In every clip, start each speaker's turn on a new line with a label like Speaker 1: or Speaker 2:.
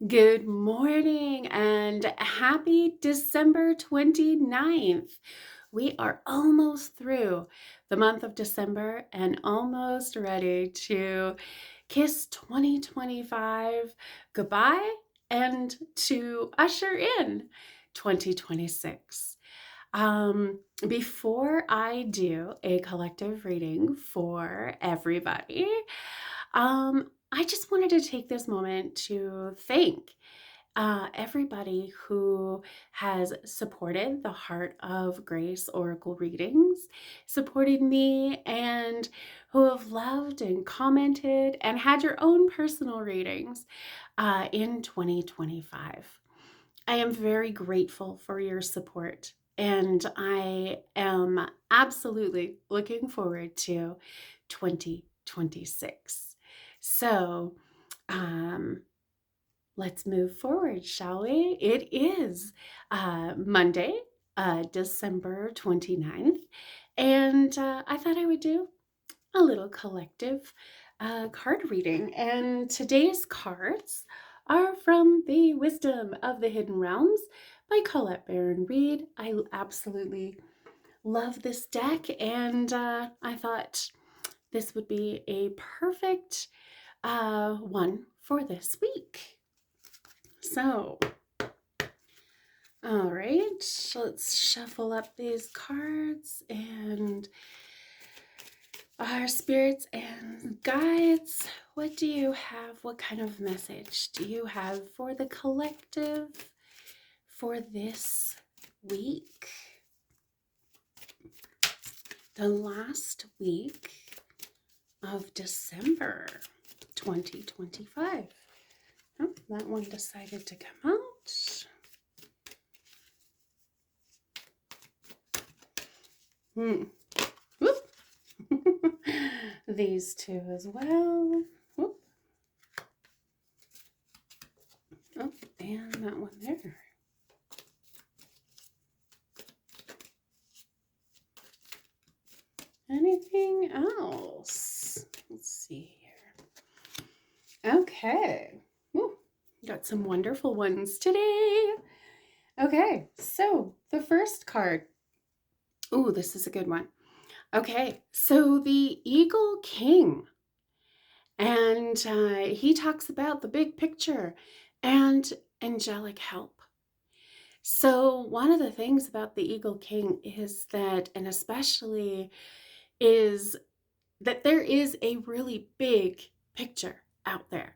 Speaker 1: Good morning and happy December 29th. We are almost through the month of December and almost ready to kiss 2025 goodbye and to usher in 2026. Before I do a collective reading for everybody, I just wanted to take this moment to thank everybody who has supported the Heart of Grace Oracle readings, supported me, and who have loved and commented and had your own personal readings in 2025. I am very grateful for your support, and I am absolutely looking forward to 2026. So, um, let's move forward, shall we? It is Monday, December 29th, and I thought I would do a little collective card reading. And today's cards are from the Wisdom of the Hidden Realms by Colette Baron Reid. I absolutely love this deck, and I thought this would be a perfect one for this week. So, all right, let's shuffle up these cards and our spirits and guides. What do you have? What kind of message do you have for the collective for this week? The last week of December 2025. Oh, that one decided to come out. Whoop. These two as well. Whoop. Oh, and that one there. Anything else? Let's see here. Okay. Ooh, got some wonderful ones today. Okay, so the first card. Ooh, this is a good one. Okay, so the Eagle King. And he talks about the big picture and angelic help. So, one of the things about the Eagle King is that, and especially, is that there is a really big picture out there.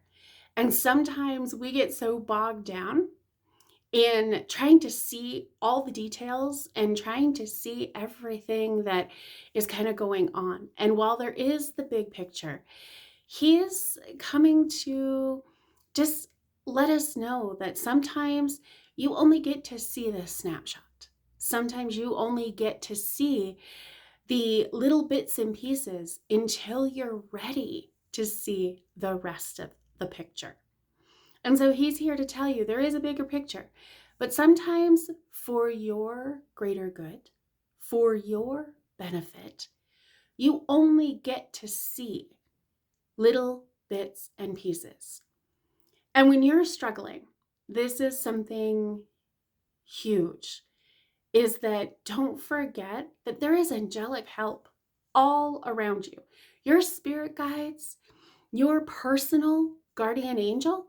Speaker 1: And sometimes we get so bogged down in trying to see all the details and trying to see everything that is kind of going on. And while there is the big picture, he is coming to just let us know that sometimes you only get to see this snapshot. Sometimes you only get to see the little bits and pieces until you're ready to see the rest of the picture. And so he's here to tell you there is a bigger picture, but sometimes for your greater good, for your benefit, you only get to see little bits and pieces. And when you're struggling, this is something huge, is that don't forget that there is angelic help all around you. Your spirit guides, your personal guardian angel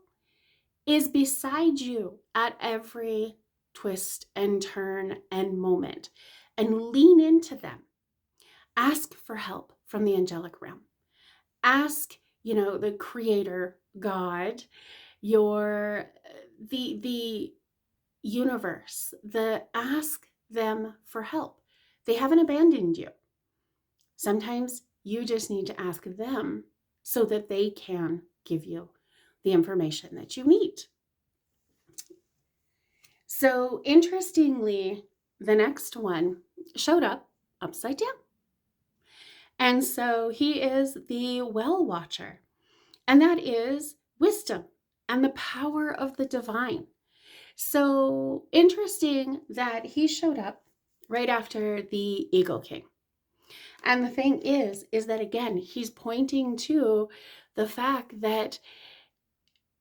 Speaker 1: is beside you at every twist and turn and moment. And lean into them. Ask for help from the angelic realm. Ask, the creator, God, your the universe, ask them for help. They haven't abandoned you. Sometimes you just need to ask them so that they can give you the information that you need. So interestingly, the next one showed up upside down. And so he is the well watcher, and that is wisdom and the power of the divine. So interesting that he showed up right after the Eagle King. And the thing is that again, he's pointing to the fact that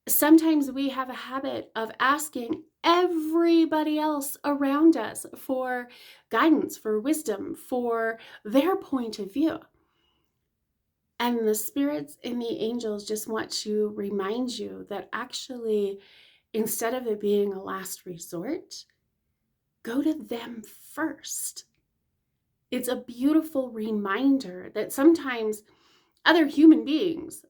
Speaker 1: Sometimes we have a habit of asking everybody else around us for guidance, for wisdom, for their point of view. And the spirits and the angels just want to remind you that actually, instead of it being a last resort, go to them first. It's a beautiful reminder that sometimes other human beings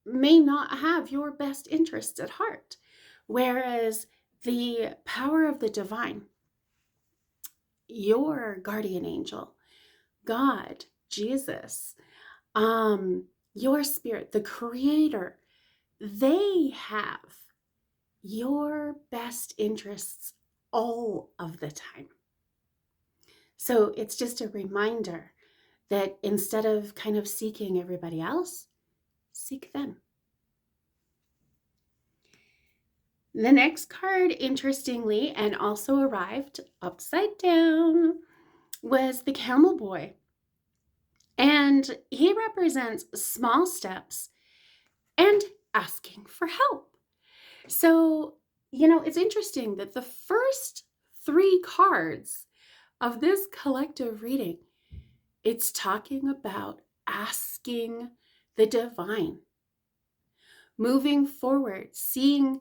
Speaker 1: may not have your best interests at heart, whereas the power of the divine, your guardian angel, God, Jesus, your spirit, the creator, they have your best interests all of the time. So it's just a reminder that instead of kind of seeking everybody else, seek them. The next card, interestingly, and also arrived upside down, was the Camel Boy. And he represents small steps and asking for help. So, it's interesting that the first 3 cards of this collective reading, it's talking about asking the divine, moving forward, seeing,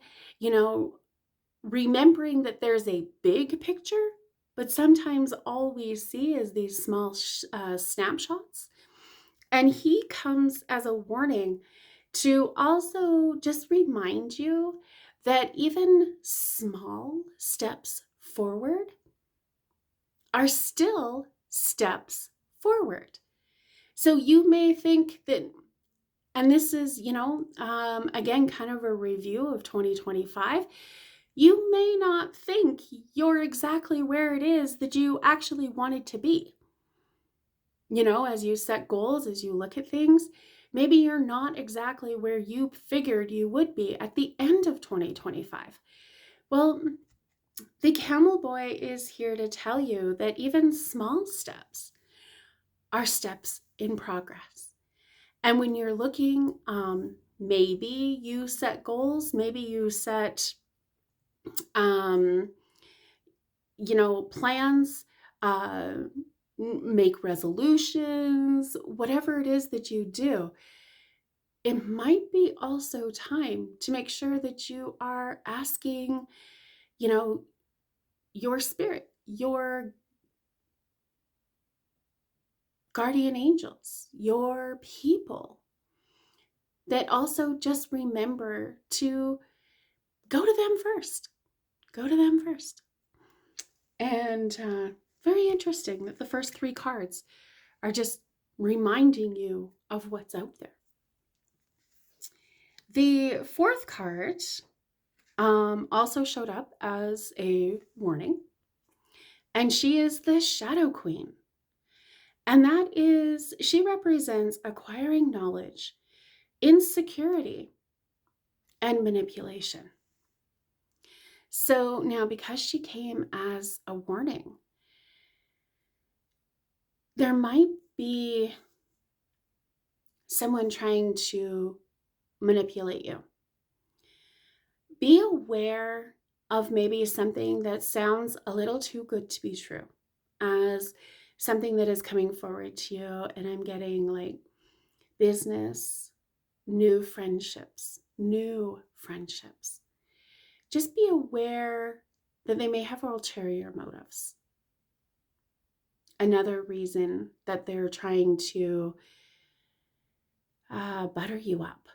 Speaker 1: remembering that there's a big picture, but sometimes all we see is these small snapshots. And he comes as a warning to also just remind you that even small steps forward are still steps forward. So you may think that, and this is, again, kind of a review of 2025. You may not think you're exactly where it is that you actually wanted to be. As you set goals, as you look at things, maybe you're not exactly where you figured you would be at the end of 2025. Well, the Camel Boy is here to tell you that even small steps are steps in progress. And when you're looking, maybe you set goals, maybe you set, plans, make resolutions, whatever it is that you do. It might be also time to make sure that you are asking, your spirit, your guardian angels, your people, that also just remember to go to them first. Go to them first. And very interesting that the first 3 cards are just reminding you of what's out there. The 4th card also showed up as a warning, and she is the Shadow Queen. And that is, she represents acquiring knowledge, insecurity, and manipulation. So now, because she came as a warning, there might be someone trying to manipulate you. Be aware of maybe something that sounds a little too good to be true, as something that is coming forward to you. And I'm getting like business, new friendships. Just be aware that they may have ulterior motives. Another reason that they're trying to butter you up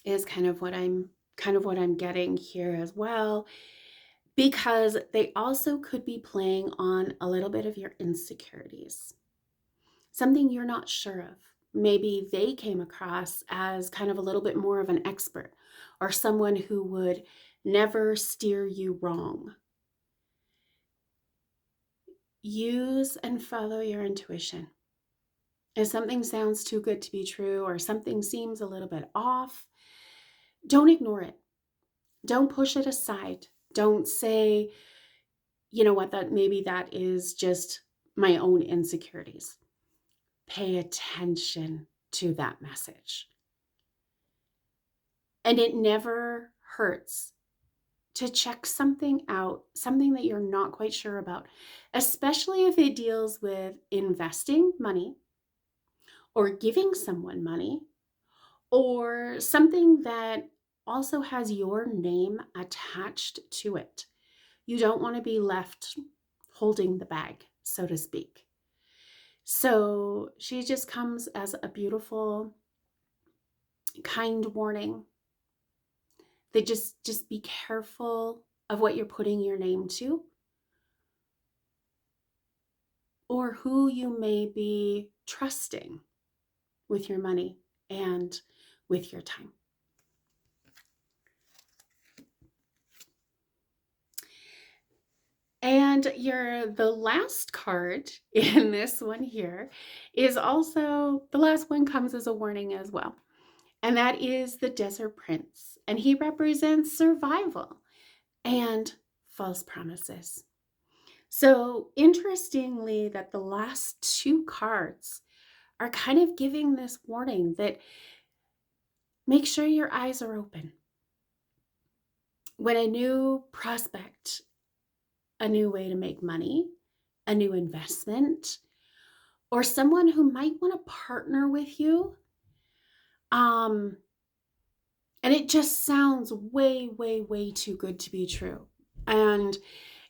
Speaker 1: is kind of what I'm getting here as well, because they also could be playing on a little bit of your insecurities, something you're not sure of. Maybe they came across as kind of a little bit more of an expert, or someone who would never steer you wrong. Use and follow your intuition. If something sounds too good to be true, or something seems a little bit off, don't ignore it. Don't push it aside. Don't say, you know what, that maybe that is just my own insecurities. Pay attention to that message. And it never hurts to check something out, something that you're not quite sure about, especially if it deals with investing money or giving someone money or something that also has your name attached to it. You don't want to be left holding the bag, so to speak. So she just comes as a beautiful, kind warning that just be careful of what you're putting your name to or who you may be trusting with your money and with your time. And the last card in this one here is also, the last one comes as a warning as well. And that is the Desert Prince. And he represents survival and false promises. So interestingly, that the last two cards are kind of giving this warning that make sure your eyes are open. When a new prospect, a new way to make money, a new investment, or someone who might want to partner with you, and it just sounds way, way, way too good to be true. And,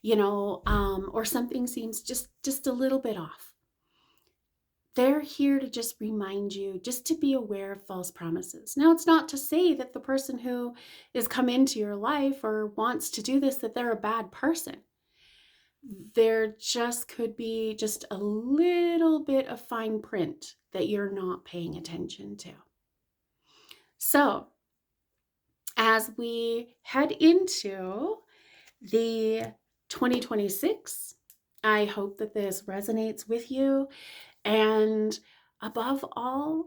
Speaker 1: or something seems just a little bit off. They're here to just remind you, just to be aware of false promises. Now, it's not to say that the person who is come into your life or wants to do this, that they're a bad person. There just could be just a little bit of fine print that you're not paying attention to. So, as we head into the 2026, I hope that this resonates with you. And above all,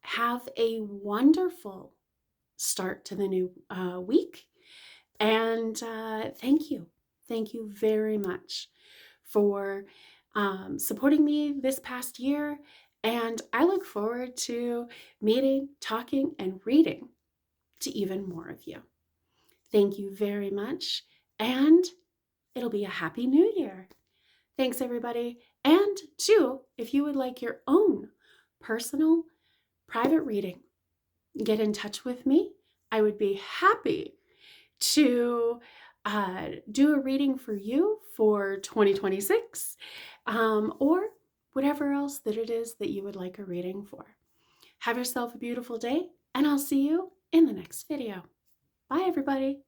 Speaker 1: have a wonderful start to the new week. And thank you. Thank you very much for supporting me this past year. And I look forward to meeting, talking, and reading to even more of you. Thank you very much. And it'll be a happy new year. Thanks, everybody. And too, if you would like your own personal private reading, get in touch with me. I would be happy to do a reading for you for 2026 or whatever else that it is that you would like a reading for. Have yourself a beautiful day, and I'll see you in the next video. Bye, everybody.